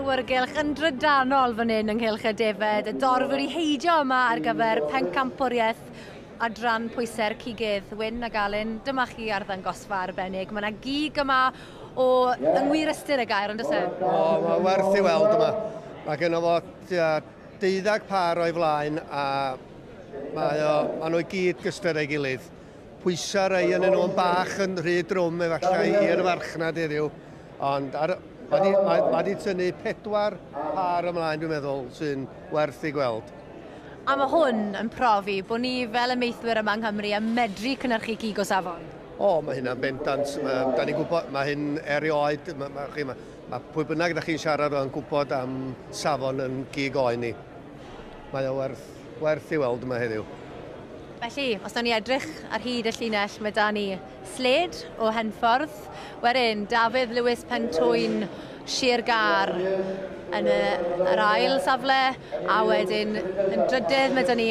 awyrgylch yn drydanol fan hyn ynghylch y defed. Y dorf wedi heidio yma ar gyfer pencampwriaeth adran pwyser cigydd. Wyn a Galyn, dyma chi arddangosfa arbennig. Mae yna gig yma o yngwir ystyr y gair, ond oes e? Mae werth i weld yma. Mae gen o fo 12 par o'i flaen a mae nhw gyd gyster ei gilydd. Pwysa rei yn nhw'n bach yn rhy drwm efallai i'r farchnad heddiw. Ond mae wedi tynnu 4 par ymlaen, dwi'n meddwl, sy'n werth i gweld. A mae hwn yn profi bod ni fel y meithwyr yma yng Nghymru yn medru cynhyrchu gig o safon? Mae hynna'n bendant. Da ni'n gwybod, mae hyn erioed. Mae pwy bynnag ydych chi'n siarad o'n gwybod am safon yn gig oen ni. Mae o werth i weld yma heddiw. Felly, os da ni edrych ar hyd y llinell, mae da ni Sled o Henffordd, wedyn Dafydd Lewis Pentwyn Sir Gar yn yr ail safle, a wedyn yn drydydd mae da ni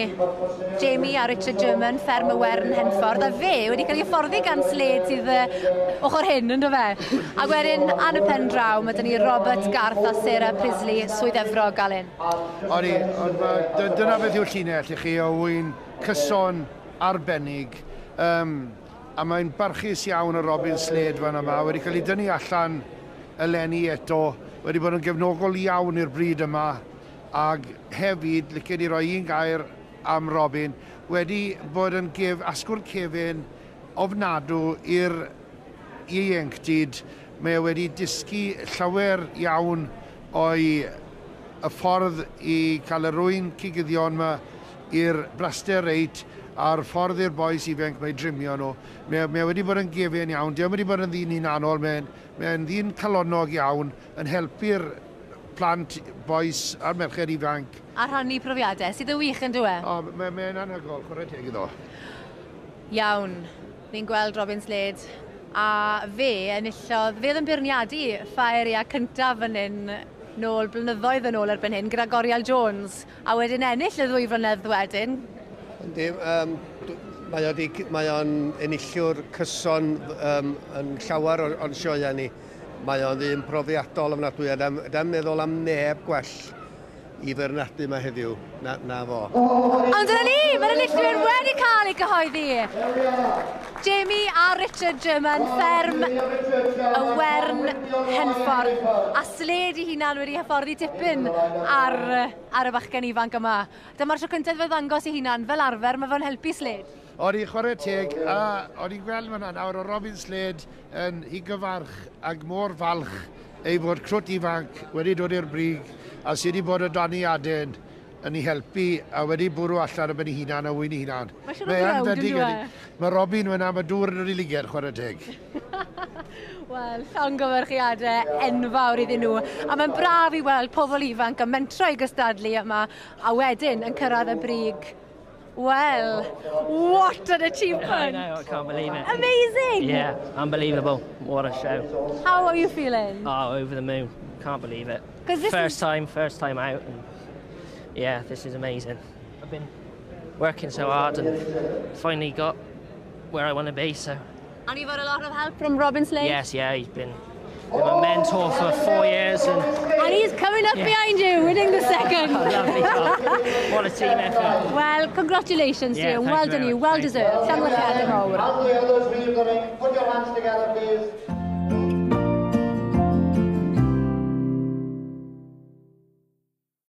Jamie a Richard German, Fferm y Wern Henffordd, a fe wedi cael ei hyfforddi gan Sled sydd ochr hyn, ynddo fe. A wedyn an y pen draw mae da ni Robert Garth a Sarah Prisley, Swydd Efrog, Galyn. Odi, ond dyna beth yw'r llinell i chi o wyn cyson arbennig, a mae'n barchus iawn o Robin Sled fan yma, wedi cael ei dynnu allan eleni eto, wedi bod yn gefnogol iawn i'r bryd yma, ac hefyd, licen i roi un gair am Robin, wedi bod yn asgwrn cefn ofnadw i'r ieuenctid. Mae wedi dysgu llawer iawn o'i y ffordd i cael yr rwy'n cigyddion yma i'r braster reit a'r ffordd i'r boes ifanc mae drimio nhw. Mae wedi bod yn gefn iawn, diolch wedi bod yn ddyn hunanol, mae'n ddyn calonog iawn yn helpu'r plant, boes a'r merched ifanc. A rhannu profiadau, sydd y wych yn dwe? Mae'n anhygol, chwarae teg iddo. Iawn, ni'n gweld Robin Sled, a fe oedd yn beirniadu ffaeria cyntaf fan hyn nôl, blynyddoedd yn ôl erbyn hyn, gyda Gorial Jones, a wedyn ennill y 2 flynedd wedyn. Yndi, mae o'n enillwr cyson yn llawer o'n sioia ni. Mae o'n ddyn profiadol ofnadwy, a da'n meddwl am neb gwell i fyrnadu yma heddiw na fo. Ond dyna ni, mae'r enillwyr wedi cael ei gyhoeddi. Jamie a Richard German, Fferm y Wern Henffordd, a Sled i hunan wedi hyfforddi tipyn ar y bachgen ifanc yma. Dyma'r tro cyntaf fe ddangos i hunan fel arfer, mae fo'n helpu Sled. Oeddi chwarae teg, a oeddi gweld fyna nawr o Robin Sled yn ei gyfarch ac mor falch ei fod crwt ifanc wedi dod i'r brig a sydd wedi bod y doniadau yn ei helpu a wedi bwrw allan am ei hunan a wyn ei hunan. Mae siŵr o brawd yn dweud. Mae Robin fyna, mae dŵr yn yr iligedd chwarae teg. Wel, llongyfarchiadau enfawr iddyn nhw. A mae'n braf i weld pobl ifanc yn mentro i gystadlu yma a wedyn yn cyrraedd y brig. Well, what an achievement! I know, I can't believe it. Amazing! Yeah, unbelievable. What a show. How are you feeling? Oh, over the moon. Can't believe it. First time out. And yeah, this is amazing. I've been working so hard and finally got where I want to be, so. And you've had a lot of help from Robin Slade? Yes, yeah, he's been my mentor for 4 years. And he's coming up behind you, winning the second. Lovely job. What a team effort. Well, congratulations to you, and well done you, well deserved. Put your hands together, please.